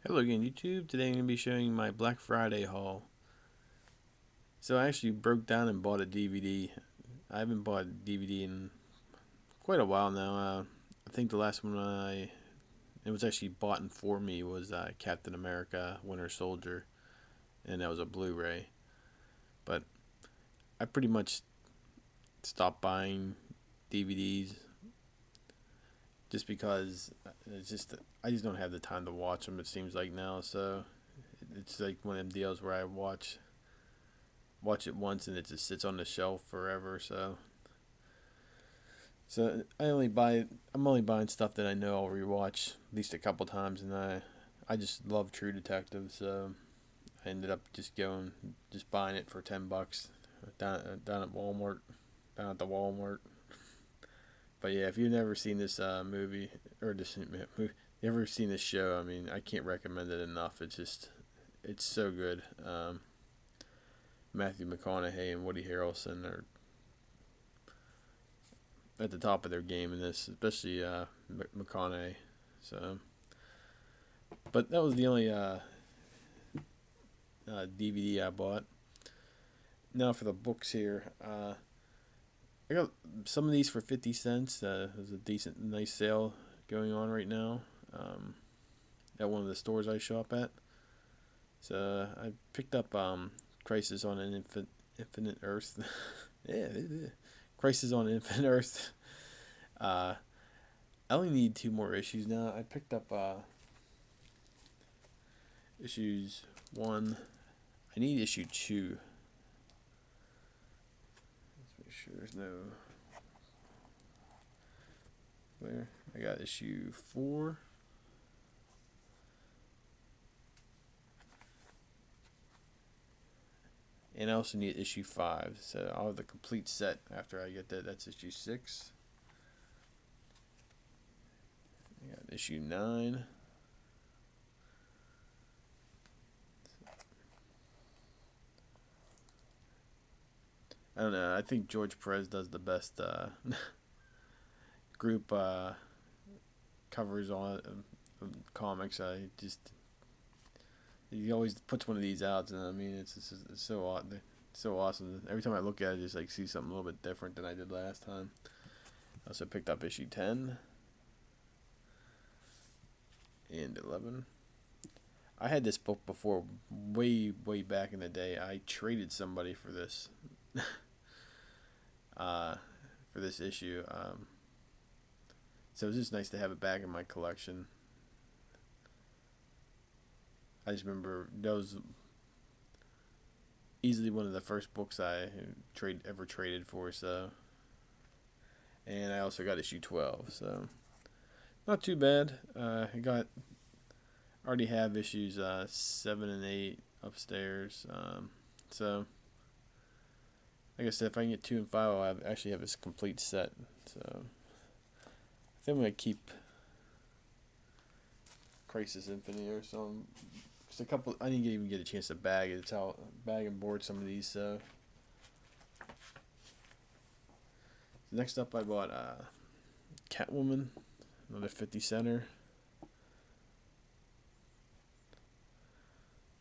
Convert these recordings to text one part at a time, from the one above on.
Hello again, YouTube. Today I'm going to be showing my Black Friday haul. So I actually broke down and bought a DVD. I haven't bought a DVD in quite a while now. I think the last one it was actually bought and for me was Captain America Winter Soldier, and that was a Blu-ray. But I pretty much stopped buying DVDs just because I just don't have the time to watch them. It seems like now, so it's like one of them deals where I watch it once and it just sits on the shelf forever. So I'm only buying stuff that I know I'll rewatch at least a couple times, and I just love True Detective, so I ended up just buying it for $10 down at Walmart, down at the Walmart. But yeah, if you've never seen this movie or this movie, you ever seen this show, I mean, I can't recommend it enough. It's so good. Matthew McConaughey and Woody Harrelson are at the top of their game in this, especially McConaughey. So, but that was the only DVD I bought. Now for the books here, I got some of these for 50 cents. There's a nice sale going on right now at one of the stores I shop at. So I picked up Crisis on an Infinite Earth. Yeah, Crisis on Infinite Earth. Uh, I only need two more issues now. I picked up issues one. I need issue two. Let's make sure there's no. Where? I got issue four. And I also need issue five. So I'll have the complete set after I get that. That's issue six. I got issue nine. I don't know. I think George Perez does the best group covers on comics. He always puts one of these out, and I mean it's so awesome. Every time I look at it, I just like see something a little bit different than I did last time. I also picked up issue 10 and 11. I had this book before, way back in the day. I traded somebody for this, uh, for this issue. So it was just nice to have it back in my collection. I just remember that was easily one of the first books I ever traded for. So, and I also got issue 12. So not too bad. I got already have issues 7 and 8 upstairs. So like I said, if I can get 2 and 5, actually have this complete set. So I think I'm gonna keep Crisis Infinite or something. Just a couple. I didn't even get a chance to bag it. It's how bag and board some of these. So next up, I bought Catwoman, another 50 center.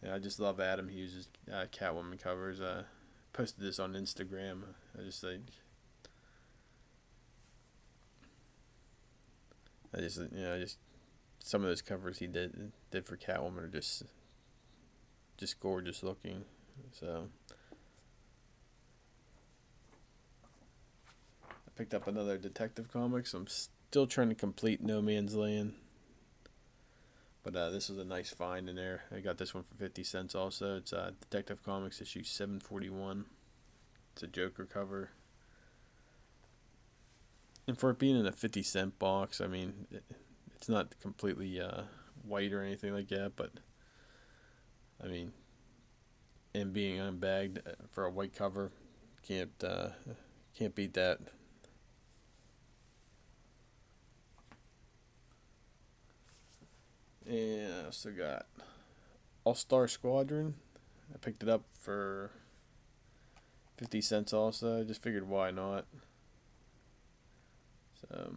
Yeah, I just love Adam Hughes' Catwoman covers. Posted this on Instagram. I just some of those covers he did for Catwoman are just gorgeous looking. So I picked up another Detective Comics. I'm still trying to complete No Man's Land, but this was a nice find in there. I got this one for 50 cents. Also, it's Detective Comics issue 741. It's a Joker cover, and for it being in a 50 cent box, I mean, it's not completely white or anything like that, but I mean, and being unbagged for a white cover, can't uh, can't beat that. And I also got All Star Squadron. I picked it up for 50 cents. Also, I just figured why not. So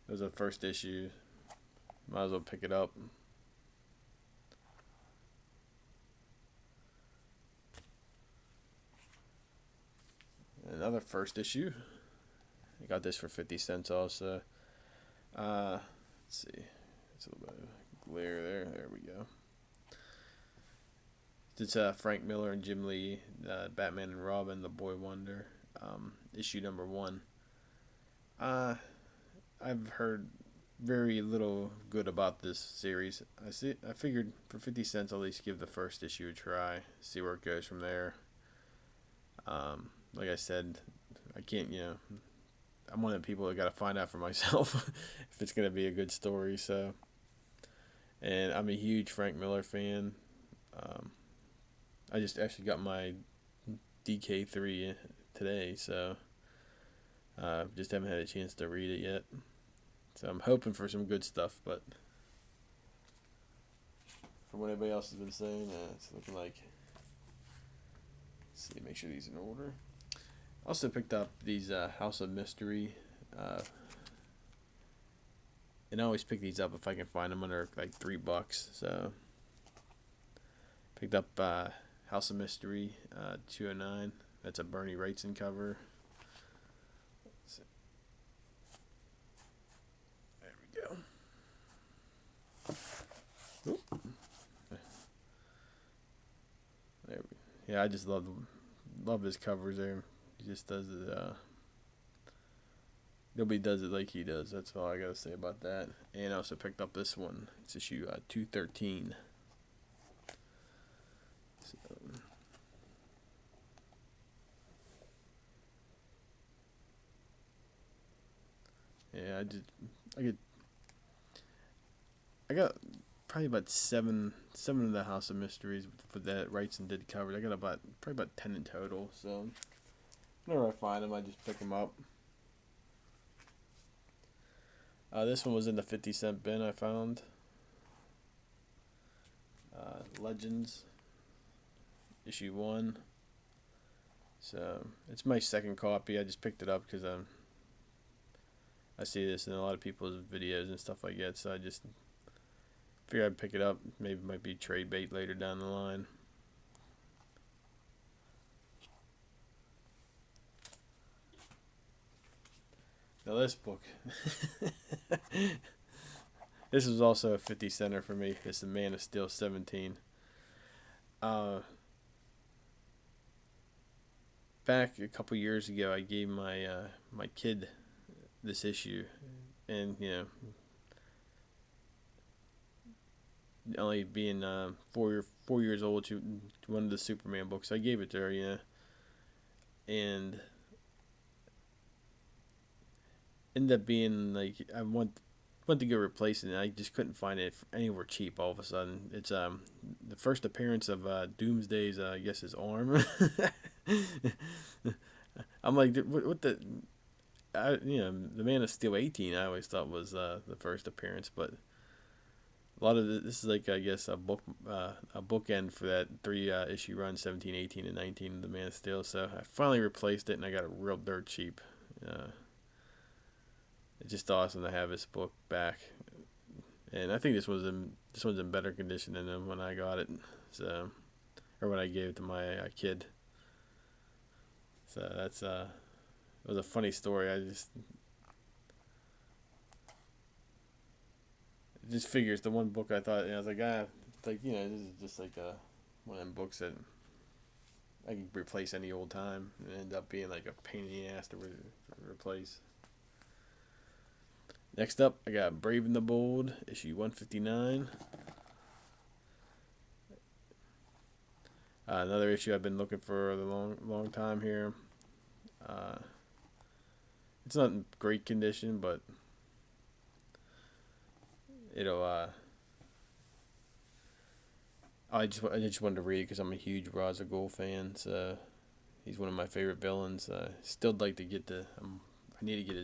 it was the first issue. Might as well pick it up. Another first issue. I got this for 50 cents also. Let's see. It's a little bit of glare there. There we go. It's Frank Miller and Jim Lee, Batman and Robin, The Boy Wonder, issue number 1. I've heard very little good about this series. I figured for 50 cents, I'll at least give the first issue a try, see where it goes from there. Like I said, I can't, I'm one of the people that got to find out for myself if it's going to be a good story. So, and I'm a huge Frank Miller fan. I just actually got my DK3 today, so just haven't had a chance to read it yet. So I'm hoping for some good stuff, but from what everybody else has been saying, it's looking like. Let's see, make sure these are in order. Also picked up these House of Mystery, and I always pick these up if I can find them under like $3. So picked up House of Mystery 209. That's a Bernie Wrightson cover. There we go. Oop. There we, yeah, I just love his covers there. He just does it. Nobody does it like he does. That's all I gotta say about that. And I also picked up this one. It's issue 213. So, yeah, I got probably about seven of the House of Mysteries for that Wrightson did covered. I got probably about 10 in total. So whenever I find them, I just pick them up. This one was in the 50-cent bin I found. Legends, issue 1. So it's my second copy. I just picked it up because I see this in a lot of people's videos and stuff like that. So I just figured I'd pick it up. Maybe it might be trade bait later down the line. Now this book, this was also a 50 center for me. This is Man of Steel 17. Back a couple years ago, I gave my my kid this issue, and only being 4 years old, she wanted the Superman books. I gave it to her, and ended up being like I went to go replace it, and I just couldn't find it anywhere cheap. All of a sudden, it's the first appearance of Doomsday's I guess his arm. I'm like, what the, the Man of Steel 18. I always thought was the first appearance, but a lot of this is like I guess a bookend for that 3 issue run, 17, 18, and 19 of the Man of Steel. So I finally replaced it, and I got it real dirt cheap. It's just awesome to have this book back, and I think this one's in better condition than when I got it, so, or when I gave it to my kid. So that's it was a funny story. It just figures the one book I thought, I was like, this is just like one of them books that I can replace any old time, and end up being like a pain in the ass to replace. Next up, I got Brave and the Bold, issue 159. Another issue I've been looking for a long time here. It's not in great condition, but it'll. I just wanted to read it because I'm a huge Ra's al Ghul fan. So he's one of my favorite villains. Still like to get I need to get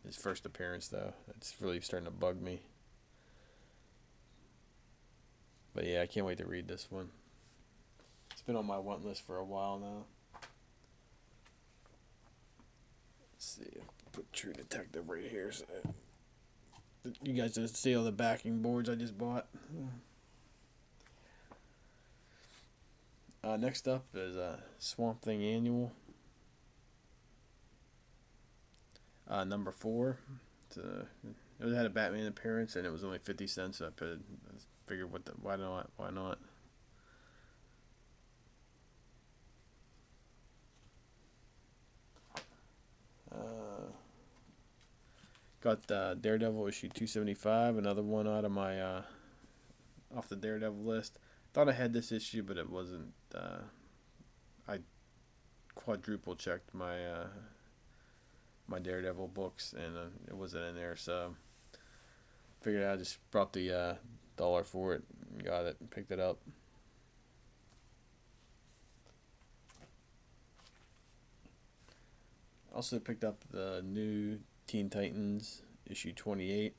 his first appearance though. It's really starting to bug me. But yeah, I can't wait to read this one. It's been on my want list for a while now. Let's see. Put True Detective right here. So you guys can see all the backing boards I just bought. Next up is Swamp Thing Annual. Number four. It had a Batman appearance and it was only 50 cents. So I figured, why not? Why not? Uh, got Daredevil issue 275, another one out of my off the Daredevil list. Thought I had this issue, but it wasn't. I quadruple checked my Daredevil books, and it wasn't in there. So figured I just brought the dollar for it, and got it, and picked it up. Also picked up the new Teen Titans issue 28.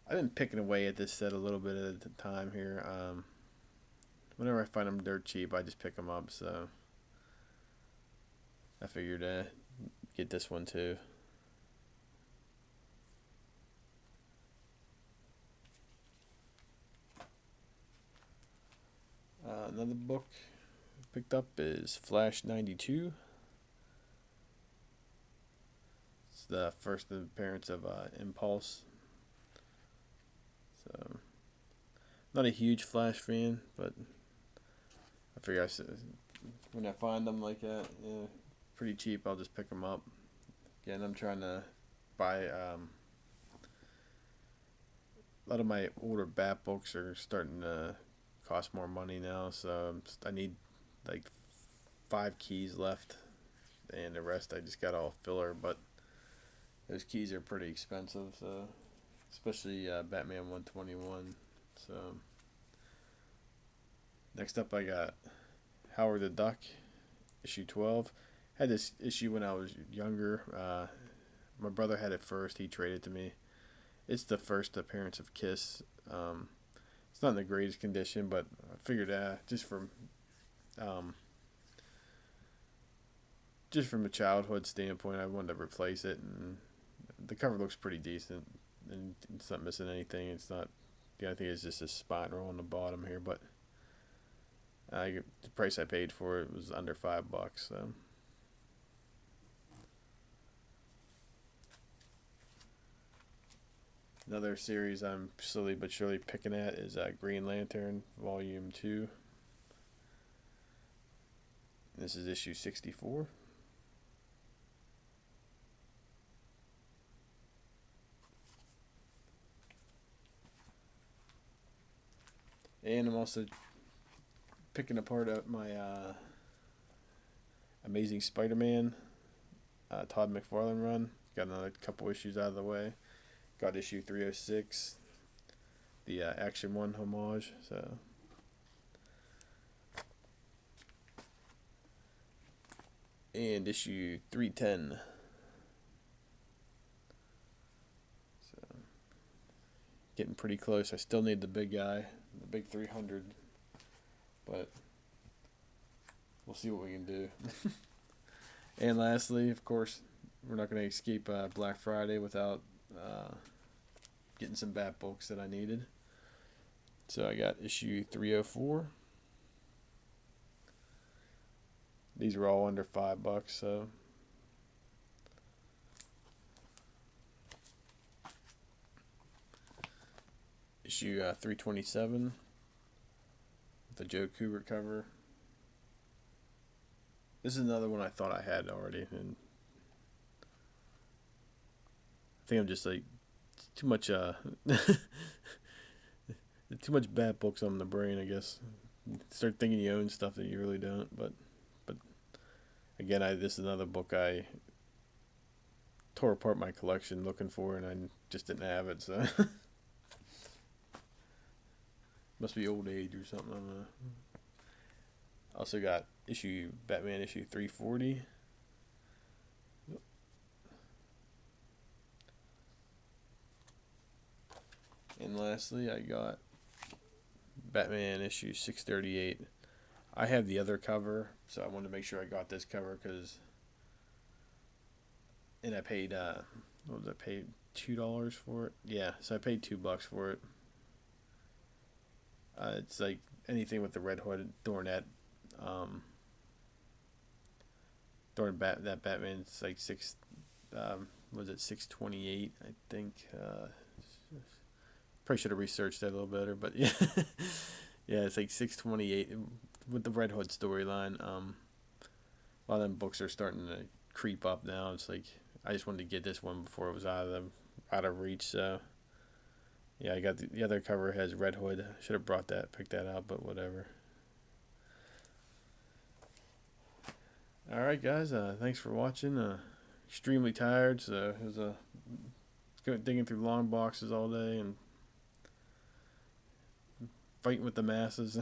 I've been picking away at this set a little bit at a time here. Whenever I find them dirt cheap, I just pick them up. So I figured get this one too. Another book picked up is Flash 92. It's the first appearance of Impulse. So, not a huge Flash fan, but I figure when I find them like that, pretty cheap, I'll just pick them up. Again, I'm trying to buy. A lot of my older Bat books are starting to cost more money now, so I need like 5 keys left, and the rest I just got all filler. But those keys are pretty expensive, so especially Batman 121. So next up, I got Howard the Duck, issue 12. Had this issue when I was younger. My brother had it first. He traded to me. It's the first appearance of Kiss. It's not in the greatest condition, but I figured just from a childhood standpoint, I wanted to replace it, and the cover looks pretty decent, and it's not missing anything. It's not, the only thing is just a spot roll on the bottom here, but the price I paid for it was under $5. So. Another series I'm slowly but surely picking at is Green Lantern Volume 2. This is issue 64. And I'm also picking apart my Amazing Spider-Man Todd McFarlane run. Got another couple issues out of the way. Got issue 306, the Action 1 homage. So and issue 310. So getting pretty close. I still need the big guy, the big 300, but we'll see what we can do. And lastly, of course, we're not going to escape Black Friday without getting some Bat books that I needed. So I got issue 304. These are all under $5, so issue 327, the Joe Kubert cover. This is another one I thought I had already, and I think I'm just like too much too much Bat books on the brain, I guess. Start thinking you own stuff that you really don't, but again, this is another book I tore apart my collection looking for, and I just didn't have it, so must be old age or something. I don't know. Also got Batman issue 340. And lastly, I got Batman issue 638. I have the other cover, so I wanted to make sure I got this cover and I paid what was I paid $2 for it? Yeah, so I paid $2 for it. It's like anything with the Red Hood Dornette. That Batman's like was it 628? I think. Probably should have researched that a little better, but yeah, yeah, it's like 628 with the Red Hood storyline. A lot of them books are starting to creep up now. It's like I just wanted to get this one before it was out of reach. So yeah, I got the other cover has Red Hood. I should have picked that out, but whatever. All right, guys. Thanks for watching. Extremely tired, so it was digging through long boxes all day and fighting with the masses.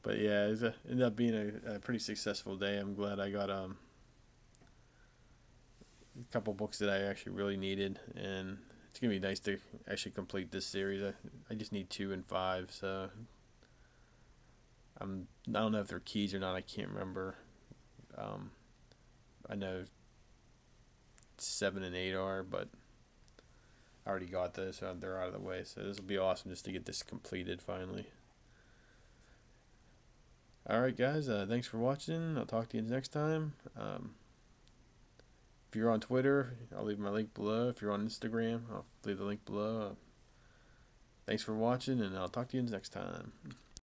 But yeah, ended up being a pretty successful day. I'm glad I got a couple books that I actually really needed, and it's gonna be nice to actually complete this series. I just need 2 and 5, so I don't know if they're keys or not. I can't remember. Um, I know 7 and 8 are, but I already got those, so they're out of the way. So this will be awesome just to get this completed finally. Alright, guys, thanks for watching. I'll talk to you next time. If you're on Twitter, I'll leave my link below. If you're on Instagram, I'll leave the link below. Thanks for watching, and I'll talk to you next time.